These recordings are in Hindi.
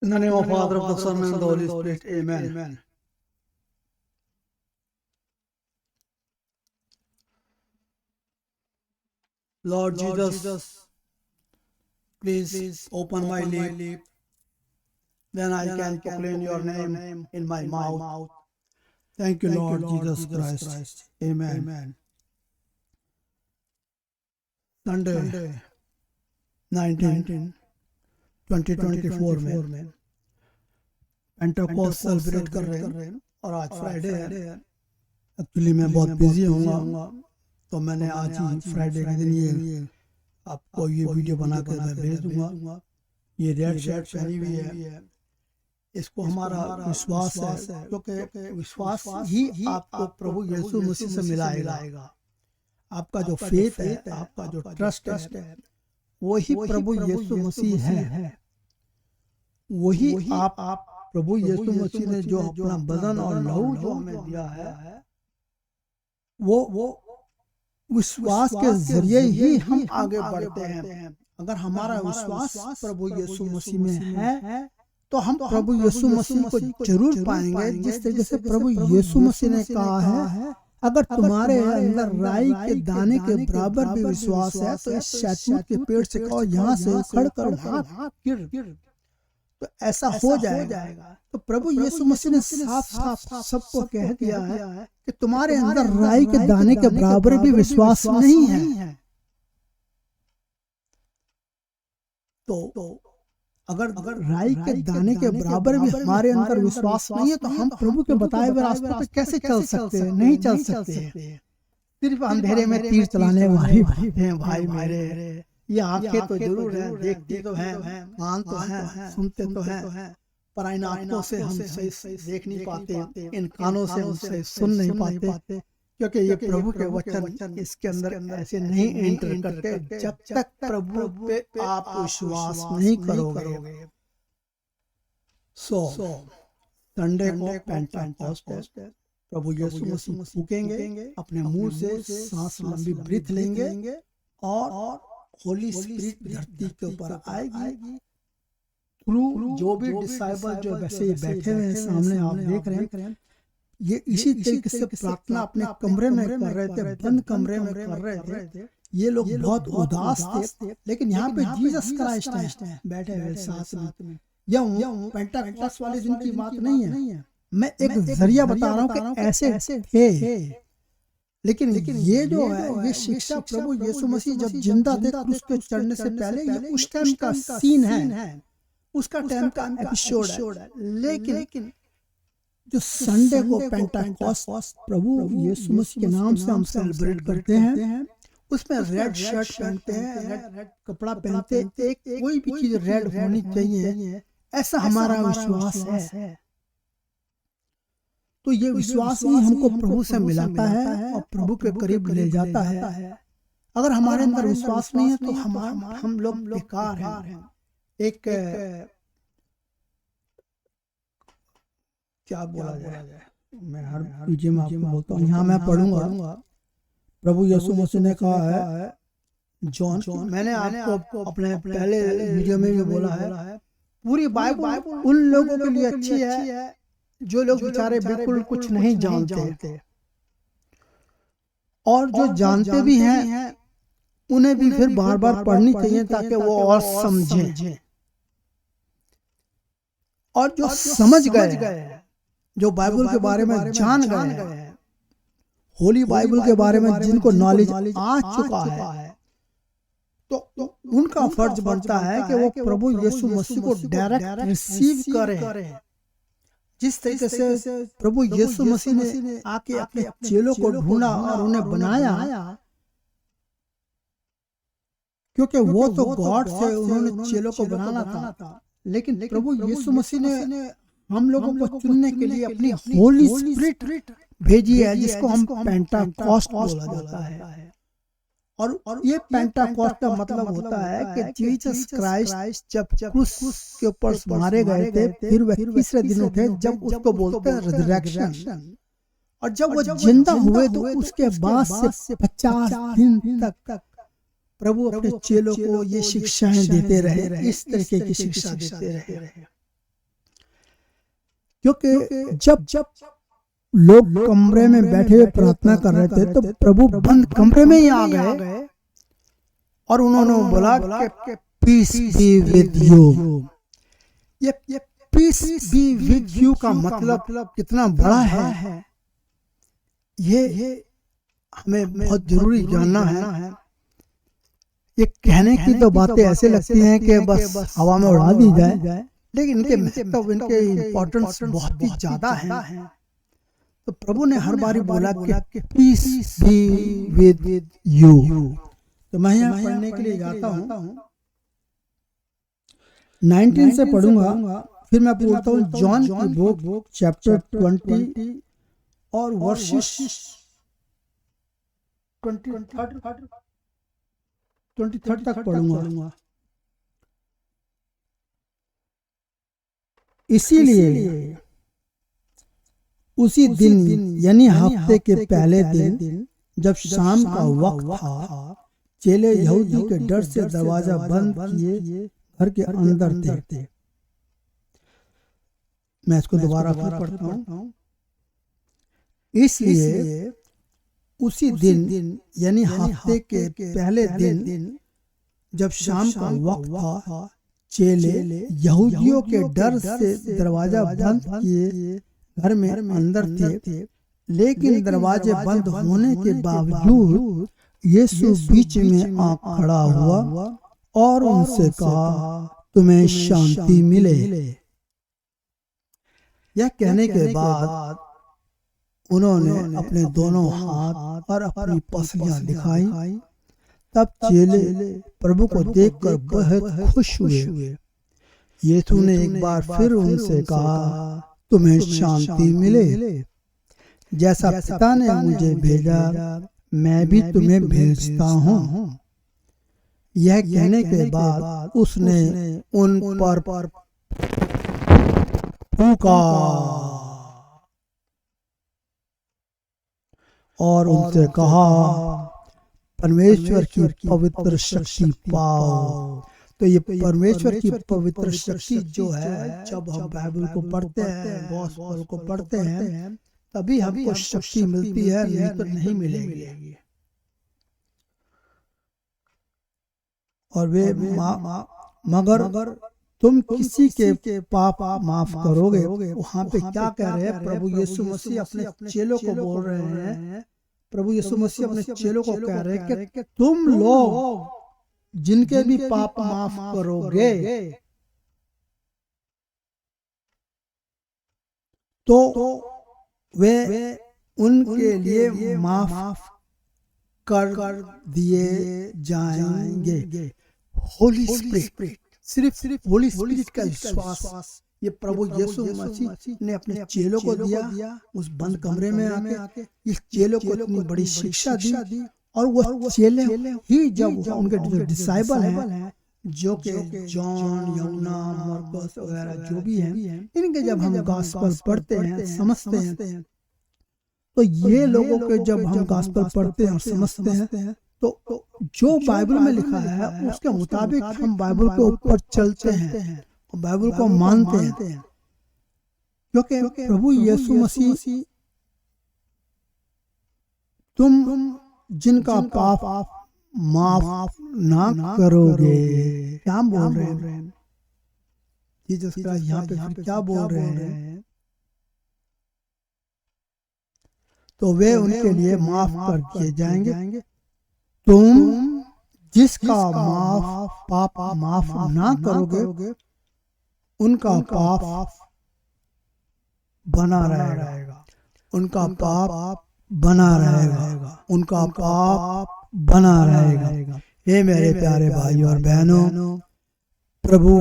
In the name of Father, of the Son, and the Holy Spirit. Amen. Lord Jesus, please open my lip, then I can proclaim your name in my mouth. Thank you, Lord Jesus Christ. Amen. Sunday 19 2024 में पेंटेकोस्ट सेलिब्रेट कर रहे हैं और आज फ्राइडे है। एक्चुअली मैं बहुत बिजी होऊंगा, तो मैंने आज ही फ्राइडे के दिन ये आपको ये वीडियो बना कर मैं भेज दूंगा। ये रेड शर्ट पहनी हुई है, इसको हमारा विश्वास है, क्योंकि विश्वास ही आपको प्रभु यीशु मसीह से मिलाएगा। आपका जो फेथ है, आपका जो ट्रस्ट है, वही प्रभु यीशु मसीह है। वही आप प्रभु यीशु मसीह ने जो अपना बदन और लहू जो हमें दिया है, वो विश्वास के जरिए ही हम आगे बढ़ते हैं। अगर हमारा विश्वास प्रभु यीशु मसीह में है तो हम प्रभु यीशु मसीह को जरूर पाएंगे। जिस तरीके से प्रभु यीशु मसीह ने कहा है, अगर तुम्हारे अंदर राई के दाने के बराबर भी विश्वास है तो इस शहतूत के पेड़ से कहो यहाँ से उखड़ कर वहाँ गिर, तो ऐसा हो जाएगा। तो प्रभु यीशु मसीह ने साफ सबको कह दिया है कि तुम्हारे अंदर राई के दाने के बराबर भी विश्वास नहीं है। तो अगर राई के दाने के बराबर भी हमारे अंदर विश्वास नहीं है तो हम प्रभु के बताए हुए रास्ते पे कैसे चल सकते हैं? नहीं चल सकते। सिर्फ अंधेरे में तीर चलाने वाले भाई मेरे, ये आंखें तो जरूर है, देखती तो है, कान तो है, सुनते तो है, पर इन आंखों से हम सही देख नहीं पाते, इन कानों से हम सही सुन नहीं पाते, क्योंकि ये प्रभु के वचन इसके अंदर ऐसे नहीं एंटर करते जब तक प्रभु पे आप विश्वास नहीं करोगे। संडे को पेंटेकोस्ट प्रभु यीशु मसीह फूकेंगे, अपने मुंह से सांस लंबी ब्रीथ लेंगे और होली स्पिरिट धरती के ऊपर आएगी। थ्रू जो भी डिसाइबल जो वैसे बैठे हुए हैं सामने, आप देख रहे हैं, ये इसी तरीके से प्रार्थना अपने कमरे में कर रहे थे, बंद कमरे में कर रहे थे। ये लोग बहुत उदास थे, लेकिन यहाँ पे जीसस क्राइस्ट है बैठे हुए साथ में। यह पेंटेकोस्ट वाले दिन की बात नहीं है, मैं एक जरिया बता रहा हूँ कि ऐसे थे। लेकिन ये जो है, ये शिक्षा प्रभु यीशु मसीह जब जिंदा थे क्रूस पे चढ़ने से पहले, ये उस टाइम का सीन है, उसका टाइम का एपिसोड है। लेकिन जो संडे को पेंटेकोस्ट प्रभु यीशु मसीह के नाम से हम सेलिब्रेट करते हैं, उसमें रेड शर्ट पहनते हैं, रेड कपड़ा पहनते हैं, कोई भी चीज रेड होनी चाहिए, ऐसा हमारा विश्वास है। तो ये विश्वास ही हमको प्रभु से मिलाता है और प्रभु के करीब ले जाता है। अगर हमारे अंदर विश्वास नहीं है तो हम लोग बेकार हैं। एक क्या बोला जाए, मैं हर वीडियो में आपको बोलता हूँ, यहाँ मैं पढ़ूंगा। प्रभु यीशु मसीह ने कहा है, जॉन, मैंने आपको अपने पहले वीडियो में भी बोला है, पूरी बाइबल उन लोगों के लिए अच्छी है जो लोग बेचारे बिल्कुल कुछ नहीं जानते, और जो जानते भी हैं उन्हें भी फिर बार बार पढ़नी चाहिए ताकि वो और समझें। और जो समझ गए, जो बाइबल के बारे में जान गए, होली बाइबल के बारे में जिनको नॉलेज आ चुका है, तो उनका फर्ज बनता है कि वो प्रभु यीशु मसीह को डायरेक्ट रिसीव करें। जिस तरीके से प्रभु यीशु मसीह ने आके अपने चेलों को ढूंढा और उन्हें बनाया, क्योंकि वो तो गॉड से उन्होंने चेलों को बनाना था, लेकिन प्रभु यीशु मसीह ने हम लोगों को चुनने के लिए अपनी होली स्पिरिट भेजी है, जिसको हम पेंटेकोस्ट बोला जाता है। और ये पेंटेकोस्ट का मतलब होता है कि जीसस क्राइस्ट जब क्रूस के ऊपर मारे गए थे, फिर वह तीसरे दिन थे, जब उसको बोलते हैं रिजरेक्शन। और जब वो जिंदा हुए तो उसके बाद से 50 दिन तक प्रभु अपने चेलों को ये शिक्षाएं देते रहे, इस तरीके की शिक्षा देते रहे। क्योंकि जब जब लोग कमरे में बैठे हुए प्रार्थना कर रहे थे तो प्रभु बंद कमरे में ही आ गए और उन्होंने बोला कि पीस बी विद यू। ये पीस बी विद यू का मतलब कितना बड़ा है, ये हमें बहुत जरूरी जानना है। ये कहने की तो बातें ऐसे लगती हैं कि बस हवा में उड़ा दी जाए, लेकिन इनके महत्व, इनके इम्पोर्टेंस बहुत ही ज्यादा है। तो प्रभु ने हर बारी बोला कि पीस बी विद यू। तो मैं यहाँ पढ़ने के लिए जाता हूँ, 19 से पढ़ूंगा, फिर मैं बोलता हूँ जॉन की बुक चैप्टर 20 और वर्सेस 23 तक पढ़ूंगा। इसीलिए उसी दिन यानी हफ्ते के पहले दिन जब शाम का वक्त था, चेले यहूदी के डर से दरवाजा बंद किए घर के अंदर थे। मैं इसको दोबारा फिर पढ़ता हूँ। इसलिए उसी दिन यानी हफ्ते के पहले दिन जब शाम का वक्त था, चेले यहूदियों के डर से दरवाजा बंद किए घर में अंदर थे। लेकिन दरवाजे बंद होने के बावजूद यीशु बीच में आ खड़ा हुआ और उनसे कहा, तुम्हें शांति मिले। यह कहने के बाद उन्होंने अपने दोनों हाथ और अपनी पसलियां दिखाई। तब चेले प्रभु को देखकर बहुत खुश हुए। यीशु ने एक बार फिर उनसे कहा, तुम्हें शांति मिले। जैसा पिता ने मुझे भेजा, मैं भी तुम्हें भेजता हूँ। यह कहने के बाद उसने उन पर फूंका और उनसे कहा, परमेश्वर की पवित्र शक्ति पाओ। तो ये परमेश्वर की पवित्र शक्ति जो है, जब हम बाइबल को पढ़ते हैं, गॉस्पेल को पढ़ते हैं, तभी हमको शक्ति मिलती है, नहीं तो नहीं मिलेगी। और वे मगर तुम किसी के पाप माफ करोगे। वहां पे क्या कह रहे हैं? प्रभु यीशु मसीह अपने चेलों को बोल रहे हैं, प्रभु यीशु मसीह अपने चेलों को कह रहे हैं कि तुम लोग जिनके भी पाप माफ करोगे तो वे उनके लिए माफ कर दिए जाएंगे। होली स्पिरिट, सिर्फ होली स्पिरिट का विश्वास ये प्रभु यीशु मसीह ने अपने चेलों को दिया। उस बंद कमरे में आके इस चेलों को इतनी बड़ी शिक्षा दी, और वो चेले ही जब उनके जो डिसाइबल हैं, जो कि जॉन, यूहन्ना, मरकुस वगैरह जो भी हैं, इनके जब हम गॉस्पेल पढ़ते हैं, समझते हैं, तो ये लोगों के जब हम गॉस्पेल पढ़ते हैं और समझते हैं, तो जो बाइबल में लिखा है उसके मुताबिक हम बाइबल के ऊपर चलते हैं और बाइबल को मानते हैं। क्योंकि प्रभु यीशु मसीह, तुम जिनका पाप माफ ना करोगे, क्या बोल रहे हैं? जीसस क्राइस्ट यहाँ पे फिर क्या बोल रहे हैं? तो वे उनके लिए माफ कर दिए जाएंगे। तुम जिसका पाप माफ ना करोगे, उनका पाप बना रहेगा, उनका पाप बना रहेगा, उनका पाप बना रहेगा। हे मेरे प्यारे भाई और बहनों, प्रभु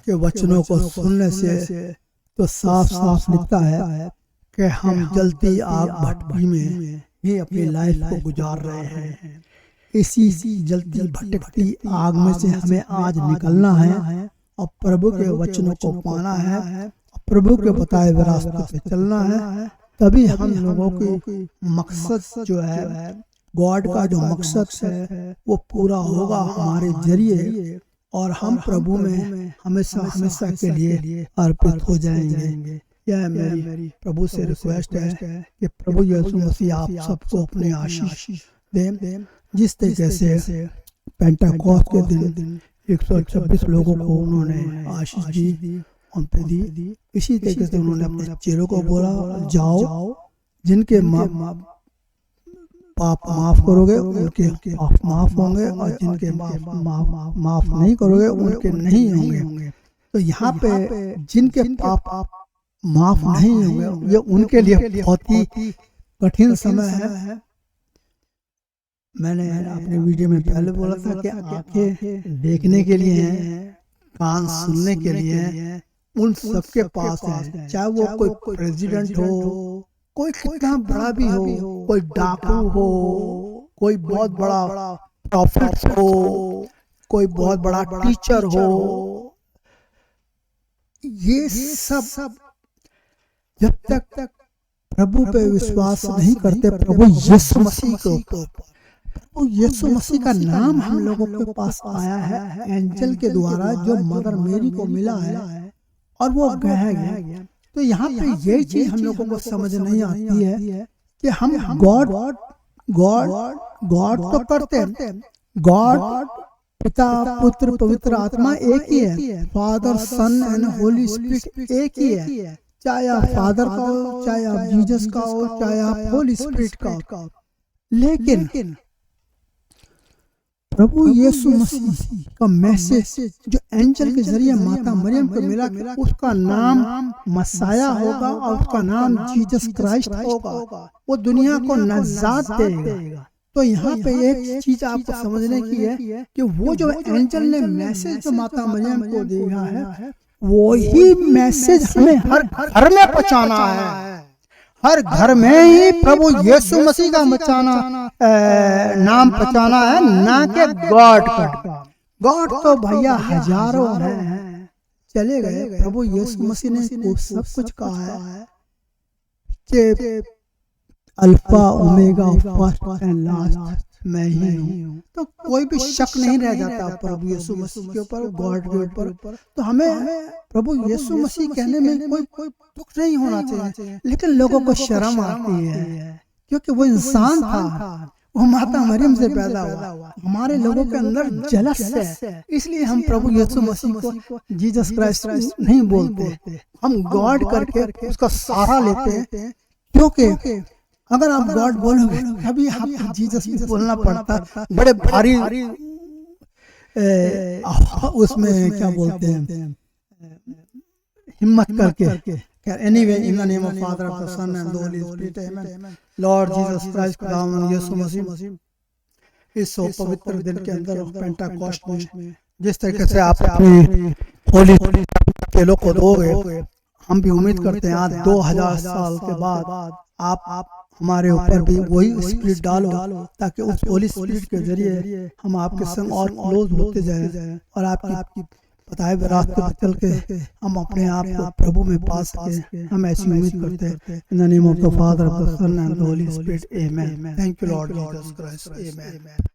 के वचनों को सुनने से तो साफ साफ लिखता है कि हम जलती आग भट्टी में ही अपनी लाइफ को गुजार रहे हैं। इसी जलती भटकती आग में से हमें आज निकलना है और प्रभु के वचनों को पाना है, प्रभु के बताए हुए रास्ते पे चलना है। तभी हम लोगों की मकसद जो है, गॉड का जो मकसद है, वो पूरा होगा हमारे जरिए, और हम प्रभु में हमेशा हमेशा के लिए अर्पित हो जाएंगे। यह मेरी प्रभु से रिक्वेस्ट है कि प्रभु यीशु मसीह आप सबको अपने आशीष दें। जिस तरीके से पेंटेकोस्ट के दिन 126 लोगों को उन्होंने आशीष दी, उन पे दी, इसी तरीके से उन्होंने अपने चेलों को बोला, जाओ जिनके पाप माफ करोगे उनके पाप माफ होंगे, और जिनके माफ नहीं करोगे उनके नहीं होंगे। तो यहाँ पे जिनके पाप माफ नहीं होंगे ये उनके लिए बहुत ही कठिन समय है। मैंने अपने वीडियो में पहले बोला था कि आंखें देखने के लिए हैं, कान सुनने के लिए हैं, उन सबके पास है। चाहे वो कोई प्रेसिडेंट हो, कोई कितना बड़ा भी हो, कोई डाकू हो, कोई बहुत बड़ा प्रॉफिट हो, कोई बहुत बड़ा टीचर हो, ये सब जब तक प्रभु पे विश्वास नहीं करते, प्रभु यीशु मसीह के ऊपर, प्रभु यीशु मसीह का नाम हम लोगों के पास आया है एंजल के द्वारा, जो मदर मेरी को मिला है और वो गया गया। तो यहाँ पे यही चीज हम लोगों को समझ नहीं आती है कि हम गॉड तो करते हैं, गॉड पिता पुत्र पवित्र आत्मा एक ही है, Father Son and Holy Spirit एक ही है। चाहे आप फादर का हो, चाहे आप जीसस का हो, चाहे आप होली स्पिरिट का हो, लेकिन प्रभु यीशु मसीह का मैसेज जो एंजल के जरिए माता मरियम को मिला, उसका नाम मसाया होगा और उसका नाम जीसस क्राइस्ट होगा, वो दुनिया को नजात देगा। तो यहाँ पे एक चीज आपको समझने की है कि वो जो एंजल ने मैसेज जो माता मरियम को दिया है, वही मैसेज हमें हर घर में पहुंचाना है। हर घर में ही प्रभु यीशु मसीह का नाम पहुंचाना है, ना कि गॉड का। गॉड तो भैया हजारों हैं, चले गए। प्रभु यीशु मसीह ने सब कुछ कहा है कि alpha omega first and last मैं ही हूँ। तो कोई भी शक नहीं रह जाता प्रभु यीशु मसीह के ऊपर, गॉड के ऊपर। तो हमें प्रभु यीशु मसीह कहने में कोई दुख नहीं होना चाहिए, लेकिन लोगों को शर्म आती है क्योंकि वो इंसान था, वो माता मरियम से पैदा हुआ। हमारे लोगों के अंदर जलस है, इसलिए हम प्रभु यीशु मसीह को जीसस क्राइस्ट नहीं बोलते, हम गॉड करके उसका सहारा लेते हैं। क्योंकि अगर आप गॉड बोलोगे कभी आपको जीसस भी बोलना पड़ता, बड़े भारी उसमें क्या बोलते हैं, हिम्मत करके। Anyway, in the name of Father of the Son and the Holy Spirit, amen. Lord Jesus Christ का नाम यीशु मसीह इस पवित्र दिन के अंदर पेंटेकोस्ट में जिस तरीके से आप अपने होली के लोग को दोगे, हम भी उम्मीद करते हैं आज 2000 साल के बाद आप हमारे ऊपर भी वही स्पिरिट डालो, ताकि उस होली स्पिरिट के जरिए हम आपके संग और क्लोज होते जाएं और आपकी बताए हुए रास्ते पर चल के हम अपने आप को प्रभु में पा सके। हम ऐसी उम्मीद करते हैं। In the name of the Father of the Son and the Holy Spirit, amen. Thank you Lord Jesus Christ, amen.